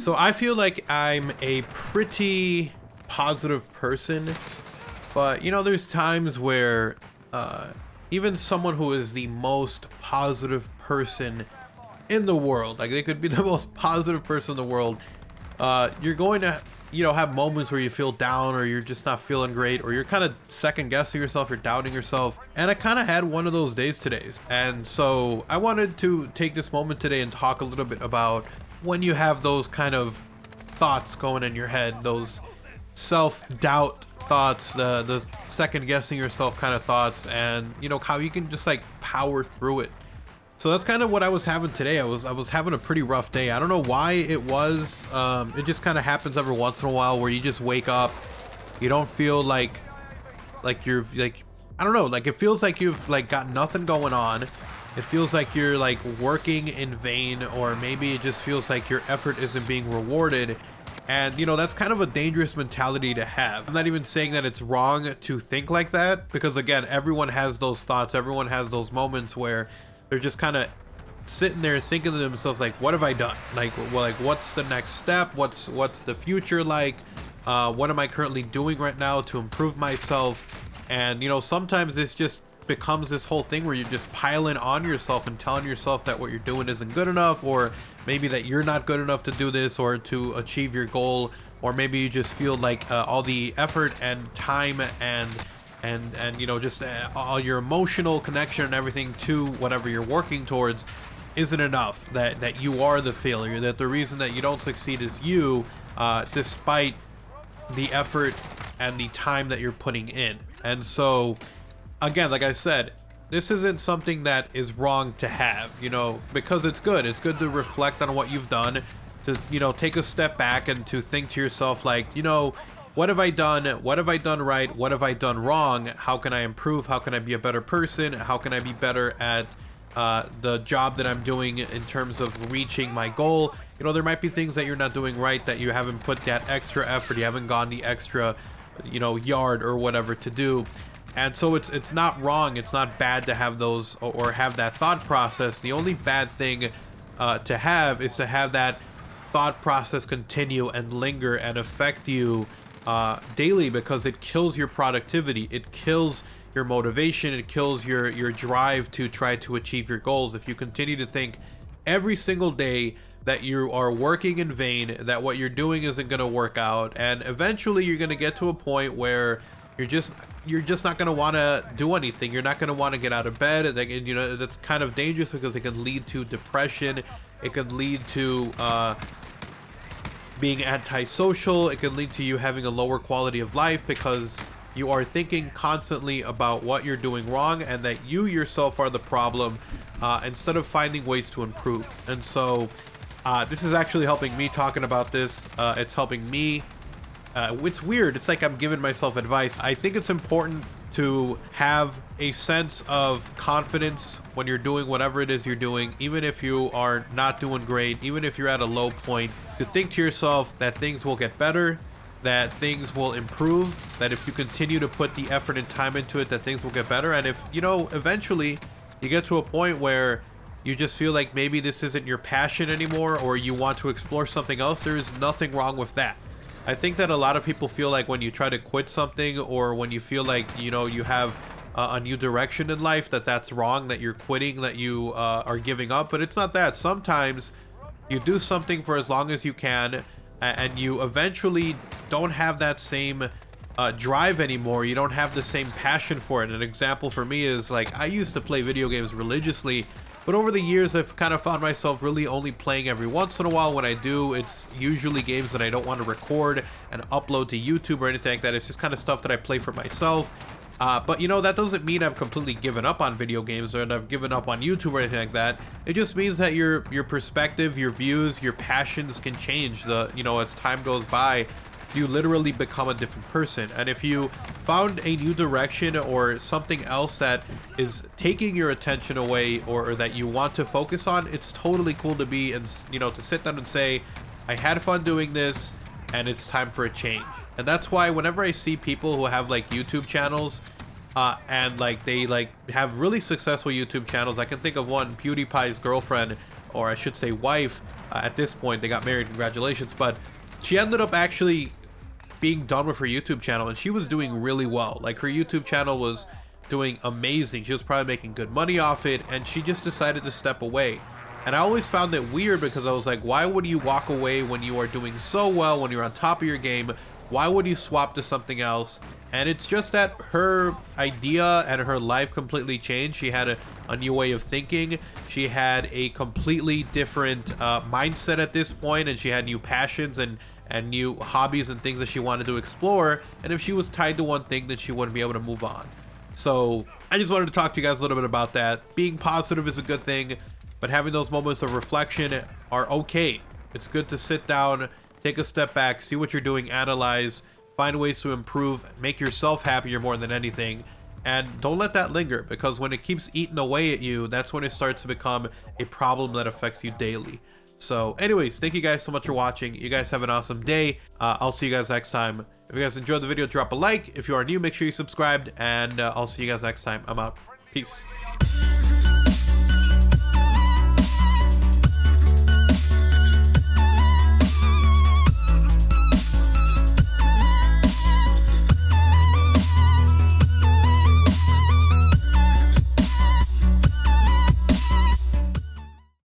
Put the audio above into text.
So I feel like I'm a pretty positive person, but you know, there's times where even someone who is the most positive person in the world, like they could be the most positive person in the world, you're going to, you know, have moments where you feel down, or you're just not feeling great, or you're kind of second guessing yourself, you're doubting yourself. And I kind of had one of those days today. And so I wanted to take this moment today and talk a little bit about when you have those kind of thoughts going in your head, those self-doubt thoughts, the second guessing yourself kind of thoughts, and you know, how you can just like power through it. So that's kind of what I was having today. I was having a pretty rough day. I don't know why it was. It just kind of happens every once in a while where you just wake up, you don't feel like you're like, I don't know, like it feels like you've like got nothing going on. It feels like you're like working in vain, or maybe it just feels like your effort isn't being rewarded. And you know, that's kind of a dangerous mentality to have. I'm not even saying that it's wrong to think like that, because again, everyone has those thoughts, everyone has those moments where they're just kind of sitting there thinking to themselves like, what have I done? Like, well, like what's the next step? What's the future like? What am I currently doing right now to improve myself? And you know, sometimes this just becomes this whole thing where you're just piling on yourself and telling yourself that what you're doing isn't good enough, or maybe that you're not good enough to do this or to achieve your goal, or maybe you just feel like all the effort and time and you know, just all your emotional connection and everything to whatever you're working towards isn't enough, that you are the failure, that the reason that you don't succeed is you, despite the effort and the time that you're putting in. And so again, like I said, this isn't something that is wrong to have, you know, because it's good to reflect on what you've done, to, you know, take a step back and to think to yourself like, you know, what have I done? What have I done right? What have I done wrong? How can I improve? How can I be a better person? How can I be better at the job that I'm doing in terms of reaching my goal? You know, there might be things that you're not doing right, that you haven't put that extra effort, you haven't gone the extra, you know, yard or whatever to do. And so it's not wrong, it's not bad to have those or have that thought process. The only bad thing to have is to have that thought process continue and linger and affect you daily, because it kills your productivity, it kills your motivation, it kills your drive to try to achieve your goals. If you continue to think every single day that you are working in vain, that what you're doing isn't going to work out, and eventually you're going to get to a point where you're just not going to want to do anything. You're not going to want to get out of bed. And you know, that's kind of dangerous, because it can lead to depression, it can lead to being antisocial, it can lead to you having a lower quality of life, because you are thinking constantly about what you're doing wrong and that you yourself are the problem, instead of finding ways to improve. And so this is actually helping me talking about this. It's helping me. It's weird, it's like I'm giving myself advice. I think it's important to have a sense of confidence when you're doing whatever it is you're doing, even if you are not doing great, even if you're at a low point, to think to yourself that things will get better, that things will improve, that if you continue to put the effort and time into it, that things will get better. And if, you know, eventually you get to a point where you just feel like maybe this isn't your passion anymore, or you want to explore something else, there's nothing wrong with that. I think that a lot of people feel like when you try to quit something, or when you feel like, you know, you have a new direction in life, that's wrong, that you're quitting, that you are giving up. But it's not that. Sometimes you do something for as long as you can, and you eventually don't have that same drive anymore. You don't have the same passion for it. An example for me is, like, I used to play video games religiously, but over the years I've kind of found myself really only playing every once in a while. When I do, it's usually games that I don't want to record and upload to YouTube or anything like that. It's just kind of stuff that I play for myself. But you know, that doesn't mean I've completely given up on video games, or I've given up on YouTube or anything like that. It just means that your perspective, your views, your passions can change. You know, as time goes by, you literally become a different person. And if you found a new direction or something else that is taking your attention away, or that you want to focus on, it's totally cool to be, and you know, to sit down and say, I had fun doing this and it's time for a change. And that's why whenever I see people who have like YouTube channels and like they like have really successful YouTube channels, I can think of one, PewDiePie's girlfriend. or I should say wife. At this point, they got married, congratulations. But she ended up actually being done with her YouTube channel, and she was doing really well. Like, her YouTube channel was doing amazing. She was probably making good money off it, and she just decided to step away. And I always found it weird because I was like, why would you walk away when you are doing so well, when you're on top of your game? Why would you swap to something else? And it's just that her idea and her life completely changed. She had a new way of thinking. She had a completely different mindset at this point, and she had new passions and new hobbies and things that she wanted to explore. And if she was tied to one thing, then she wouldn't be able to move on. So I just wanted to talk to you guys a little bit about that. Being positive is a good thing, but having those moments of reflection are okay. It's good to sit down, take a step back, see what you're doing, analyze, find ways to improve, make yourself happier more than anything. And don't let that linger, because when it keeps eating away at you, that's when it starts to become a problem that affects you daily. So anyways, thank you guys so much for watching. You guys have an awesome day. I'll see you guys next time. If you guys enjoyed the video, drop a like. If you are new, make sure you subscribed, and I'll see you guys next time. I'm out. Peace.